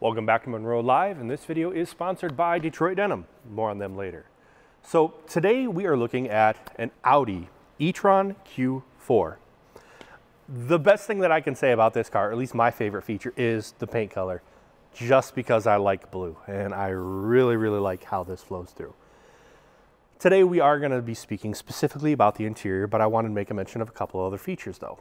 Welcome back to Munro Live, and this video is sponsored by Detroit Denim. More on them later. So today we are looking at an Audi E-Tron Q4. The best thing that I can say about this car, or at least my favorite feature, is the paint color, just because I like blue, and I really like how this flows through. Today we are going to be speaking specifically about the interior, but I wanted to make a mention of a couple other features though.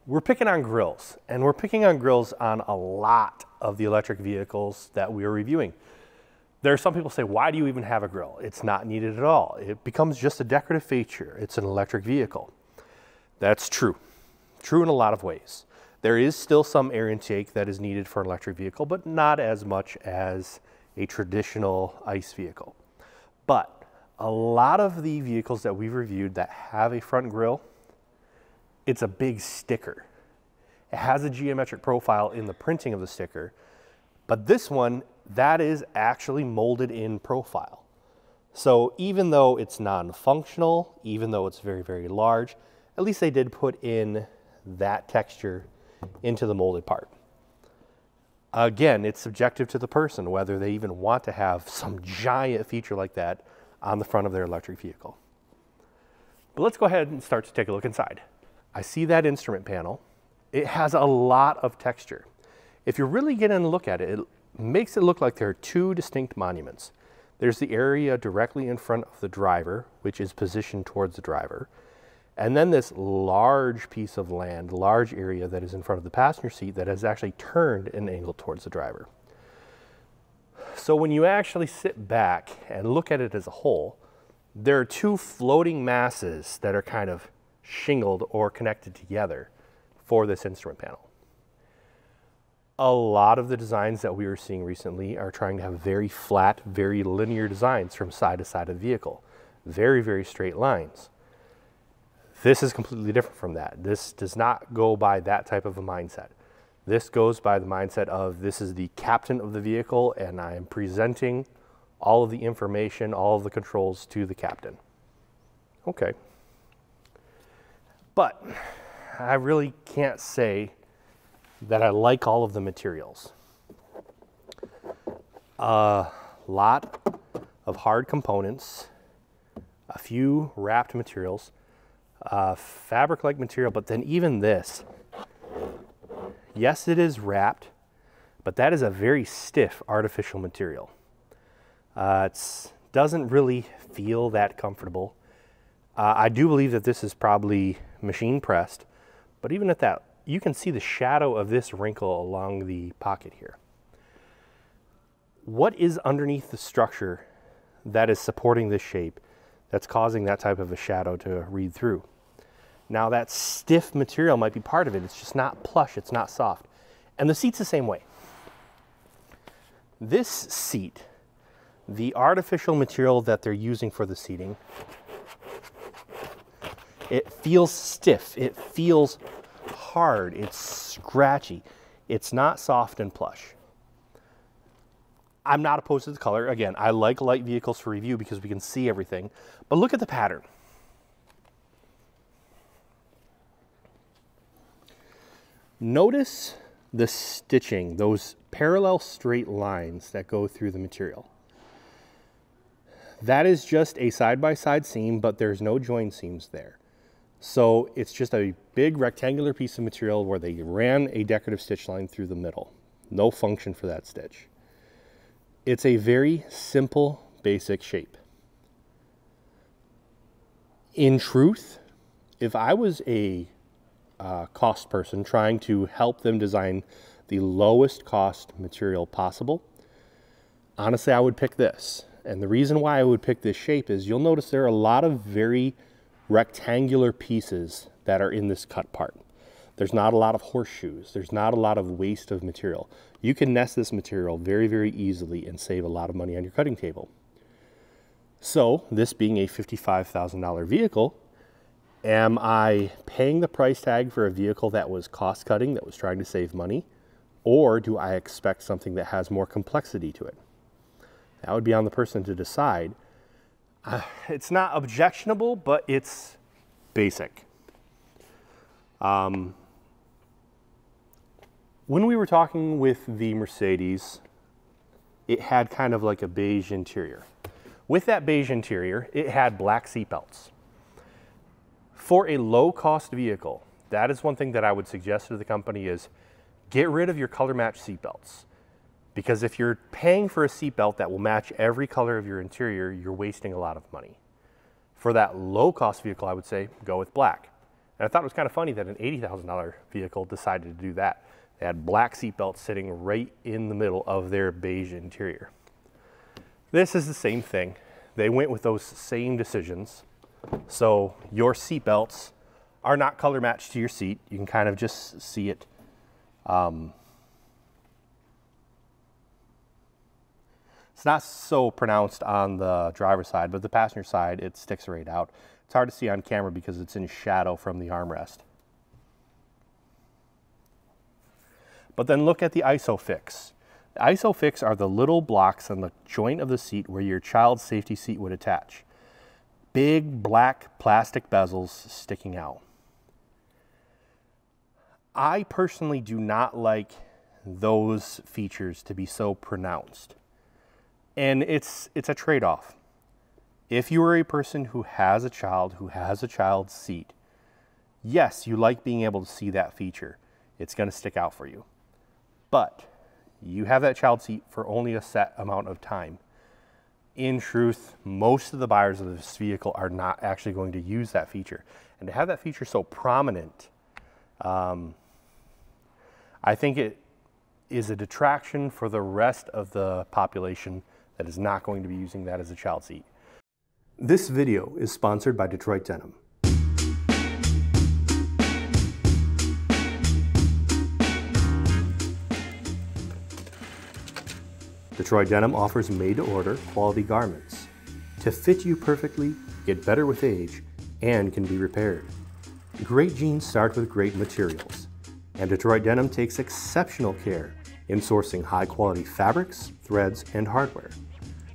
We're picking on grills, and we're picking on grills on a lot of the electric vehicles that we are reviewing. There are some people say, why do you even have a grill? It's not needed at all. It becomes just a decorative feature. It's an electric vehicle. That's true. True in a lot of ways. There is still some air intake that is needed for an electric vehicle, but not as much as a traditional ICE vehicle. But a lot of the vehicles that we've reviewed that have a front grille, it's a big sticker. It has a geometric profile in the printing of the sticker, but this one, that is actually molded in profile. So even though it's non-functional, even though it's very large, at least they did put in that texture into the molded part. Again, it's subjective to the person, whether they even want to have some giant feature like that on the front of their electric vehicle. But let's go ahead and start to take a look inside. I see that instrument panel. It has a lot of texture. If you're really getting a look at it, it makes it look like there are two distinct monuments. There's the area directly in front of the driver, which is positioned towards the driver. And then this large piece of land, large area that is in front of the passenger seat that is actually turned and angled towards the driver. So when you actually sit back and look at it as a whole, there are two floating masses that are kind of shingled or connected together for this instrument panel. A lot of the designs that we were seeing recently are trying to have very flat, very linear designs from side to side of the vehicle. Very straight lines. This is completely different from that. This does not go by that type of a mindset. This goes by the mindset of, this is the captain of the vehicle and I am presenting all of the information, all of the controls to the captain. Okay. But I really can't say that I like all of the materials. A lot of hard components, a few wrapped materials, fabric-like material, but then even this. Yes, it is wrapped, but that is a very stiff artificial material. It doesn't really feel that comfortable. I do believe that this is probably machine pressed, but even at that, you can see the shadow of this wrinkle along the pocket here. What is underneath the structure that is supporting this shape that's causing that type of a shadow to read through? Now that stiff material might be part of it. It's just not plush, it's not soft. And the seat's the same way. This seat, the artificial material that they're using for the seating, it feels stiff, it feels hard, it's scratchy. It's not soft and plush. I'm not opposed to the color. Again, I like light vehicles for review because we can see everything. But look at the pattern. Notice the stitching, those parallel straight lines that go through the material. That is just a side-by-side seam, but there's no join seams there. So it's just a big rectangular piece of material where they ran a decorative stitch line through the middle. No function for that stitch. It's a very simple, basic shape. In truth, if I was a cost person trying to help them design the lowest cost material possible, honestly, I would pick this. And the reason why I would pick this shape is you'll notice there are a lot of very rectangular pieces that are in this cut part. There's not a lot of horseshoes. There's not a lot of waste of material. You can nest this material very easily and save a lot of money on your cutting table. So this being a $55,000 vehicle, am I paying the price tag for a vehicle that was cost cutting, that was trying to save money? Or do I expect something that has more complexity to it? That would be on the person to decide. It's not objectionable, but it's basic. When we were talking with the Mercedes, it had kind of like a beige interior. With that beige interior, it had black seatbelts. For a low-cost vehicle, that is one thing that I would suggest to the company is get rid of your color match seatbelts. Because if you're paying for a seatbelt that will match every color of your interior, you're wasting a lot of money. For that low-cost vehicle, I would say go with black. And I thought it was kind of funny that an $80,000 vehicle decided to do that. They had black seatbelts sitting right in the middle of their beige interior. This is the same thing. They went with those same decisions. So your seatbelts are not color matched to your seat. You can kind of just see it. It's not so pronounced on the driver's side, but the passenger side, it sticks right out. It's hard to see on camera because it's in shadow from the armrest. But then look at the ISOFIX. The ISOFIX are the little blocks on the joint of the seat where your child's safety seat would attach. Big black plastic bezels sticking out. I personally do not like those features to be so pronounced. And it's a trade-off. If you are a person who has a child's seat, yes, you like being able to see that feature. It's going to stick out for you. But you have that child seat for only a set amount of time. In truth, most of the buyers of this vehicle are not actually going to use that feature. And to have that feature so prominent, I think it is a detraction for the rest of the population that is not going to be using that as a child seat. This video is sponsored by Detroit Denim. Detroit Denim offers made-to-order quality garments to fit you perfectly, get better with age, and can be repaired. Great jeans start with great materials, and Detroit Denim takes exceptional care in sourcing high-quality fabrics, threads, and hardware.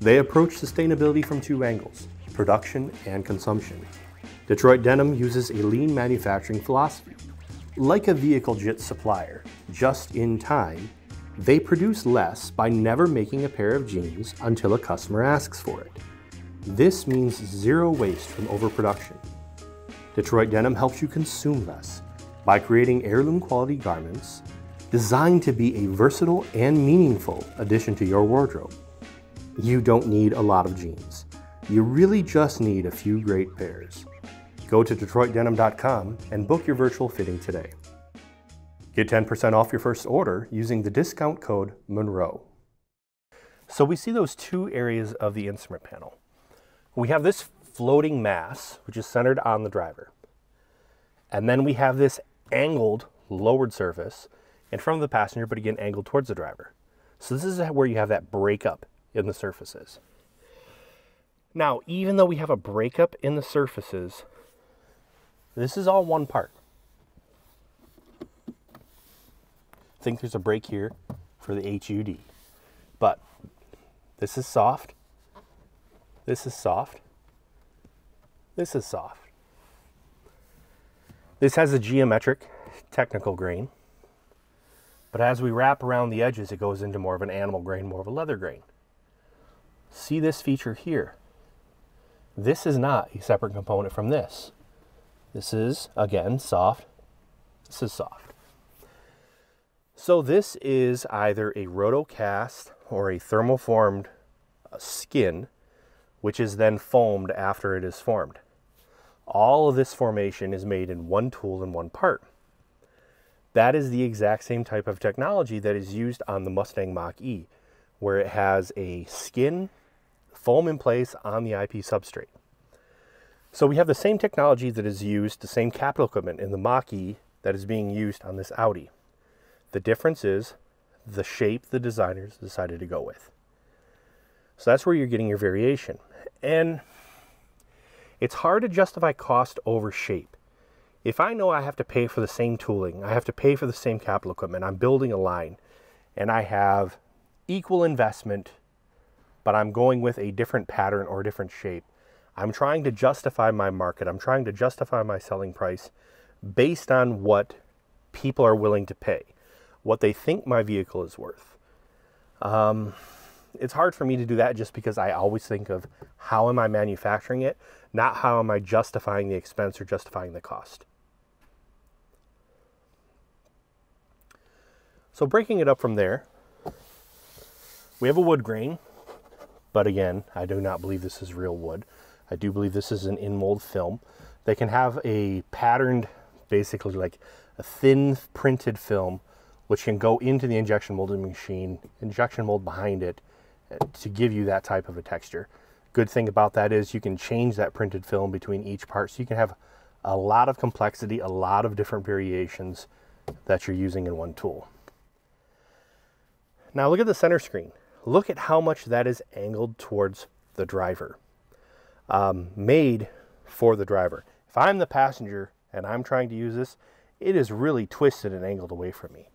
They approach sustainability from two angles: production and consumption. Detroit Denim uses a lean manufacturing philosophy. Like a vehicle JIT supplier, just in time, they produce less by never making a pair of jeans until a customer asks for it. This means zero waste from overproduction. Detroit Denim helps you consume less by creating heirloom quality garments designed to be a versatile and meaningful addition to your wardrobe. You don't need a lot of jeans. You really just need a few great pairs. Go to DetroitDenim.com and book your virtual fitting today. Get 10% off your first order using the discount code Munro. So we see those two areas of the instrument panel. We have this floating mass, which is centered on the driver. And then we have this angled, lowered surface in front of the passenger, but again, angled towards the driver. So this is where you have that breakup in the surfaces. Now, even though we have a breakup in the surfaces, this is all one part. I think there's a break here for the HUD, but this is soft, this is soft, this is soft. This has a geometric technical grain, but as we wrap around the edges, it goes into more of an animal grain, more of a leather grain. See this feature here. This is not a separate component from this. This is, again, soft. This is soft. So this is either a rotocast or a thermoformed skin, which is then foamed after it is formed. All of this formation is made in one tool in one part. That is the exact same type of technology that is used on the Mustang Mach-E, where it has a skin foam in place on the IP substrate. So we have the same technology that is used, the same capital equipment in the Mach-E that is being used on this Audi. The difference is the shape the designers decided to go with. So that's where you're getting your variation. And it's hard to justify cost over shape. If I know I have to pay for the same tooling, I have to pay for the same capital equipment, I'm building a line, and I have equal investment, but I'm going with a different pattern or a different shape, I'm trying to justify my market, I'm trying to justify my selling price based on what people are willing to pay. what they think my vehicle is worth. It's hard for me to do that just because I always think of how am I manufacturing it, not how am I justifying the expense or justifying the cost. So breaking it up from there, we have a wood grain, but again, I do not believe this is real wood. I do believe this is an in-mold film. They can have a patterned, basically like a thin printed film, which can go into the injection molding machine, injection mold behind it, to give you that type of a texture. Good thing about that is you can change that printed film between each part, so you can have a lot of complexity, a lot of different variations that you're using in one tool. Now look at the center screen. Look at how much that is angled towards the driver. Made for the driver. If I'm the passenger and I'm trying to use this, it is really twisted and angled away from me.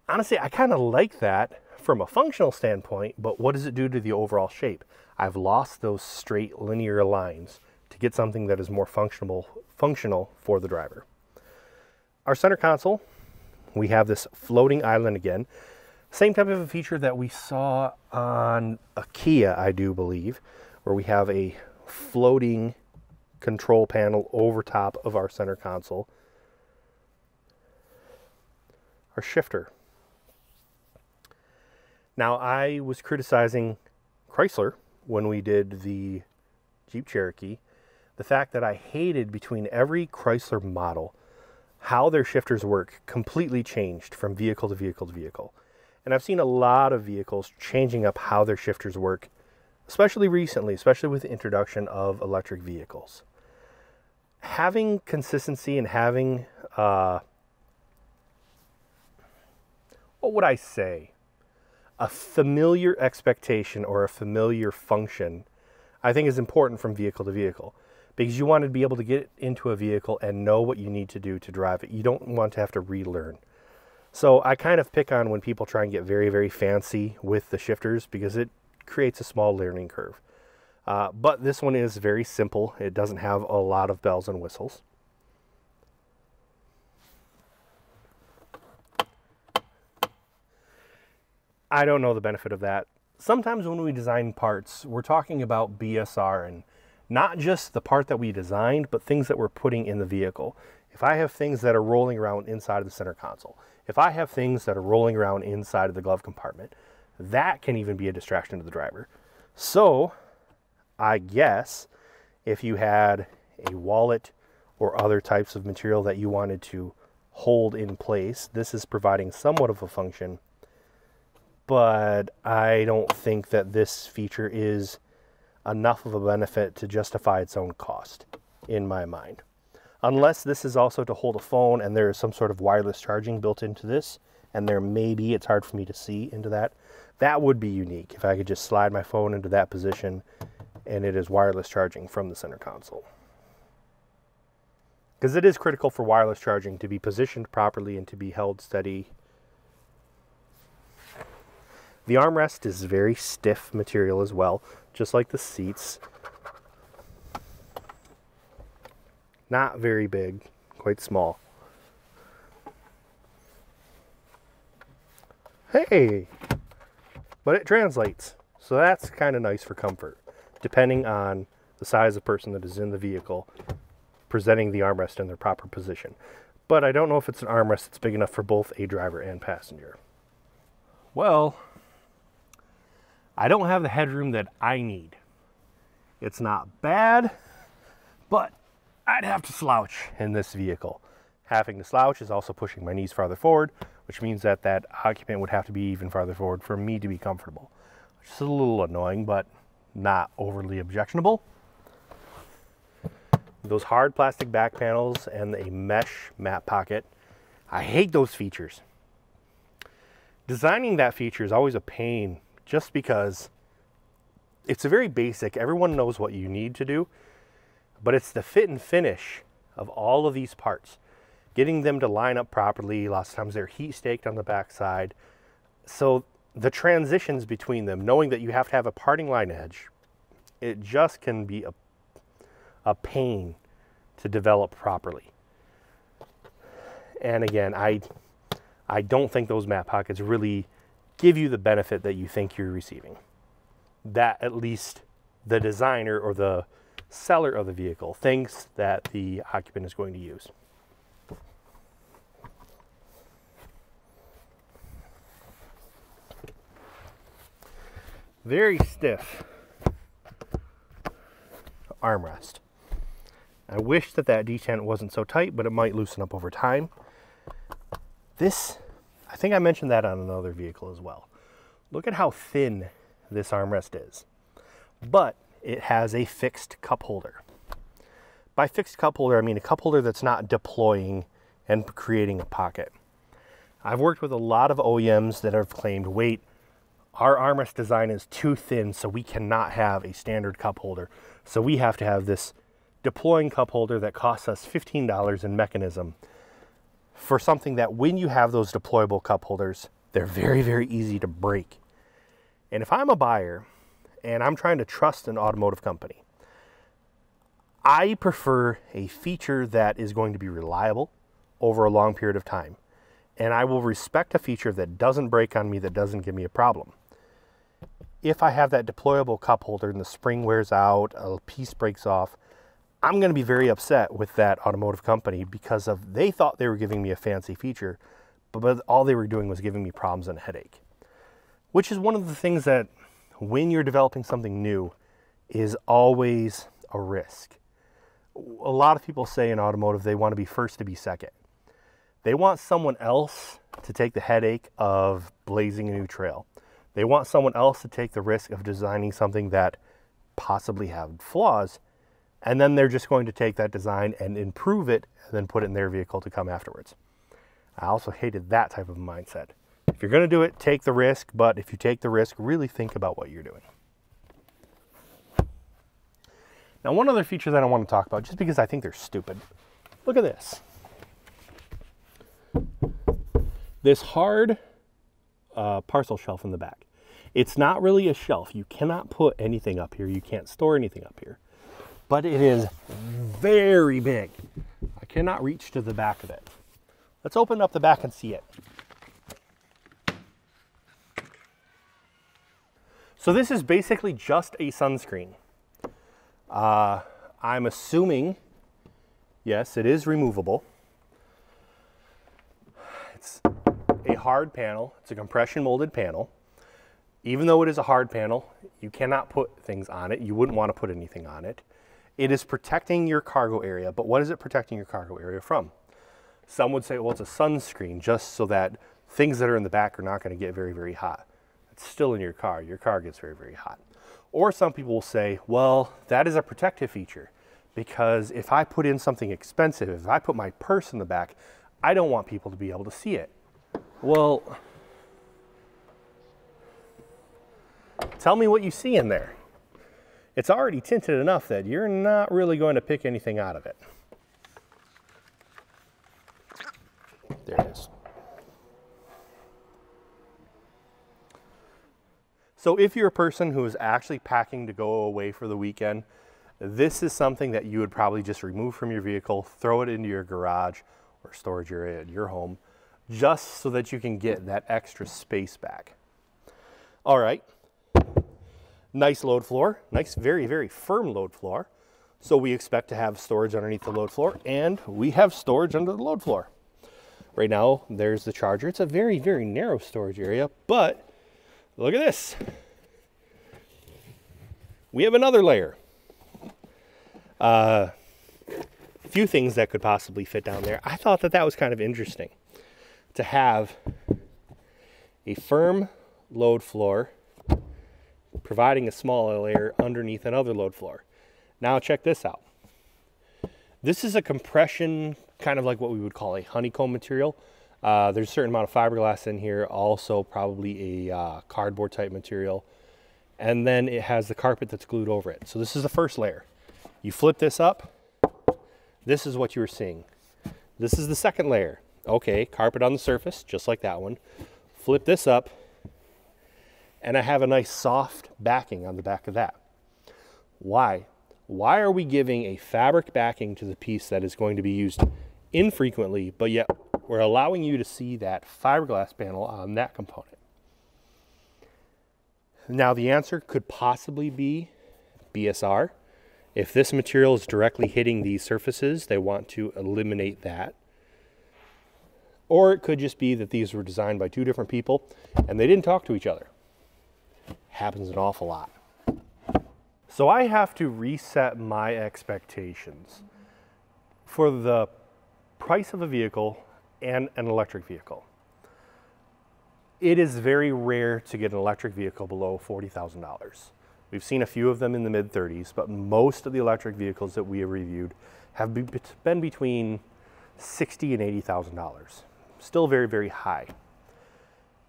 Honestly, I kind of like that from a functional standpoint, but what does it do to the overall shape? I've lost those straight linear lines to get something that is more functional for the driver. Our center console, we have this floating island again. Same type of a feature that we saw on a Kia, I do believe, where we have a floating control panel over top of our center console. Our shifter. Now, I was criticizing Chrysler when we did the Jeep Cherokee, the fact that I hated between every Chrysler model how their shifters work completely changed from vehicle to vehicle to vehicle. And I've seen a lot of vehicles changing up how their shifters work, especially recently, especially with the introduction of electric vehicles. Having consistency and having, what would I say? A familiar expectation or a familiar function, I think is important from vehicle to vehicle, because you want to be able to get into a vehicle and know what you need to do to drive it. You don't want to have to relearn. So I kind of pick on when people try and get very, very fancy with the shifters because it creates a small learning curve. But this one is very simple. It doesn't have a lot of bells and whistles. I don't know the benefit of that. Sometimes when we design parts, we're talking about BSR and not just the part that we designed, but things that we're putting in the vehicle. If I have things that are rolling around inside of the center console, if I have things that are rolling around inside of the glove compartment, that can even be a distraction to the driver. So I guess if you had a wallet or other types of material that you wanted to hold in place, this is providing somewhat of a function. But I don't think that this feature is enough of a benefit to justify its own cost, in my mind. Unless this is also to hold a phone and there is some sort of wireless charging built into this, and there may be, it's hard for me to see into that. That would be unique if I could just slide my phone into that position and it is wireless charging from the center console. Because it is critical for wireless charging to be positioned properly and to be held steady. The armrest is very stiff material as well, just like the seats. Not very big, quite small. Hey! But it translates, so that's kind of nice for comfort, depending on the size of person that is in the vehicle, presenting the armrest in their proper position. But I don't know if it's an armrest that's big enough for both a driver and passenger. Well, I don't have the headroom that I need. It's not bad, but I'd have to slouch in this vehicle. Having to slouch is also pushing my knees farther forward, which means that that occupant would have to be even farther forward for me to be comfortable. Which is a little annoying, but not overly objectionable. Those hard plastic back panels and a mesh mat pocket, I hate those features. Designing that feature is always a pain, just because it's a very basic, everyone knows what you need to do, but it's the fit and finish of all of these parts. Getting them to line up properly, lots of times they're heat staked on the back side. So the transitions between them, knowing that you have to have a parting line edge, it just can be a pain to develop properly. And again, I don't think those mat pockets really give you the benefit that you think you're receiving. That at least the designer or the seller of the vehicle thinks that the occupant is going to use. Very stiff armrest. I wish that detent wasn't so tight, but it might loosen up over time. This, I think I mentioned that on another vehicle as well. Look at how thin this armrest is. But it has a fixed cup holder. By fixed cup holder, I mean a cup holder that's not deploying and creating a pocket. I've worked with a lot of OEMs that have claimed, wait, our armrest design is too thin, so we cannot have a standard cup holder. So we have to have this deploying cup holder that costs us $15 in mechanism for something that when you have those deployable cup holders, they're very, very easy to break. And if I'm a buyer and I'm trying to trust an automotive company, I prefer a feature that is going to be reliable over a long period of time. And I will respect a feature that doesn't break on me, that doesn't give me a problem. If I have that deployable cup holder and the spring wears out, a piece breaks off, I'm going to be very upset with that automotive company because of they thought they were giving me a fancy feature, but all they were doing was giving me problems and a headache. Which is one of the things that when you're developing something new is always a risk. A lot of people say in automotive they want to be first to be second. They want someone else to take the headache of blazing a new trail. They want someone else to take the risk of designing something that possibly had flaws, and then they're just going to take that design and improve it and then put it in their vehicle to come afterwards. I also hated that type of mindset. If you're going to do it, take the risk, but if you take the risk, really think about what you're doing. Now, one other feature that I want to talk about, just because I think they're stupid. Look at this. This hard parcel shelf in the back. It's not really a shelf. You cannot put anything up here. You can't store anything up here. But it is very big. I cannot reach to the back of it. Let's open up the back and see it. So this is basically just a sunscreen. I'm assuming, yes, it is removable. It's a hard panel. It's a compression molded panel. Even though it is a hard panel, you cannot put things on it. You wouldn't want to put anything on it. It is protecting your cargo area, but what is it protecting your cargo area from? Some would say, well, it's a sunscreen just so that things that are in the back are not going to get very, very hot. It's still in your car. Your car gets very, very hot. Or some people will say, well, that is a protective feature because if I put in something expensive, if I put my purse in the back, I don't want people to be able to see it. Well, tell me what you see in there. It's already tinted enough that you're not really going to pick anything out of it. There it is. So if you're a person who is actually packing to go away for the weekend, this is something that you would probably just remove from your vehicle, throw it into your garage or storage area at your home, just so that you can get that extra space back. All right. Nice load floor, nice, very, very firm load floor. So we expect to have storage underneath the load floor, and we have storage under the load floor. Right now, there's the charger. It's a very, very narrow storage area, but look at this. We have another layer. A few things that could possibly fit down there. I thought that was kind of interesting to have a firm load floor providing a smaller layer underneath another load floor. Now check this out. This is a compression, kind of like what we would call a honeycomb material. There's a certain amount of fiberglass in here, also probably a cardboard type material. And then it has the carpet that's glued over it. So this is the first layer. You flip this up, this is what you were seeing. This is the second layer. Okay, carpet on the surface, just like that one. Flip this up, and I have a nice soft backing on the back of that. Why? Why are we giving a fabric backing to the piece that is going to be used infrequently, but yet we're allowing you to see that fiberglass panel on that component. Now the answer could possibly be BSR. If this material is directly hitting these surfaces, they want to eliminate that. Or it could just be that these were designed by two different people and they didn't talk to each other. Happens an awful lot. So I have to reset my expectations for the price of a vehicle and an electric vehicle. It is very rare to get an electric vehicle below $40,000. We've seen a few of them in the mid-30s, but most of the electric vehicles that we have reviewed have been between $60,000 and $80,000. Still very, very high.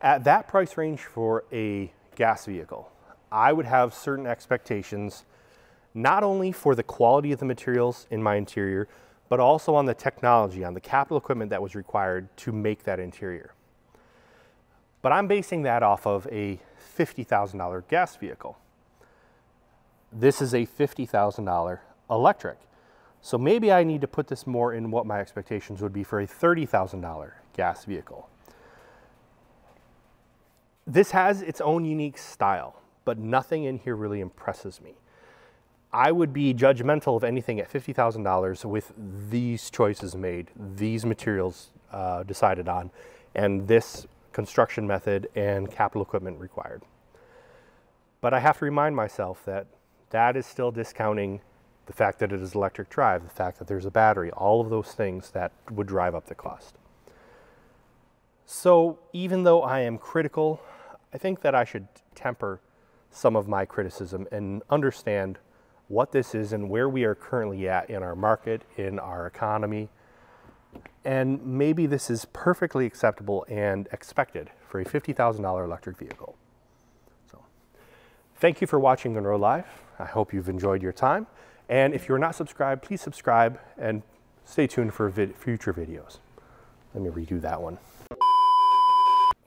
At that price range for a gas vehicle, I would have certain expectations, not only for the quality of the materials in my interior, but also on the technology, on the capital equipment that was required to make that interior. But I'm basing that off of a $50,000 gas vehicle. This is a $50,000 electric. So maybe I need to put this more in what my expectations would be for a $30,000 gas vehicle. This has its own unique style, but nothing in here really impresses me. I would be judgmental of anything at $50,000 with these choices made, these materials decided on, and this construction method and capital equipment required. But I have to remind myself that that is still discounting the fact that it is electric drive, the fact that there's a battery, all of those things that would drive up the cost. So even though I am critical, I think that I should temper some of my criticism and understand what this is and where we are currently at in our market, in our economy. And maybe this is perfectly acceptable and expected for a $50,000 electric vehicle. So thank you for watching Munro Live. I hope you've enjoyed your time. And if you're not subscribed, please subscribe and stay tuned for future videos. Let me redo that one.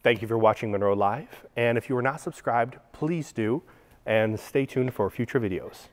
Thank you for watching Munro Live. And if you are not subscribed, please do, and stay tuned for future videos.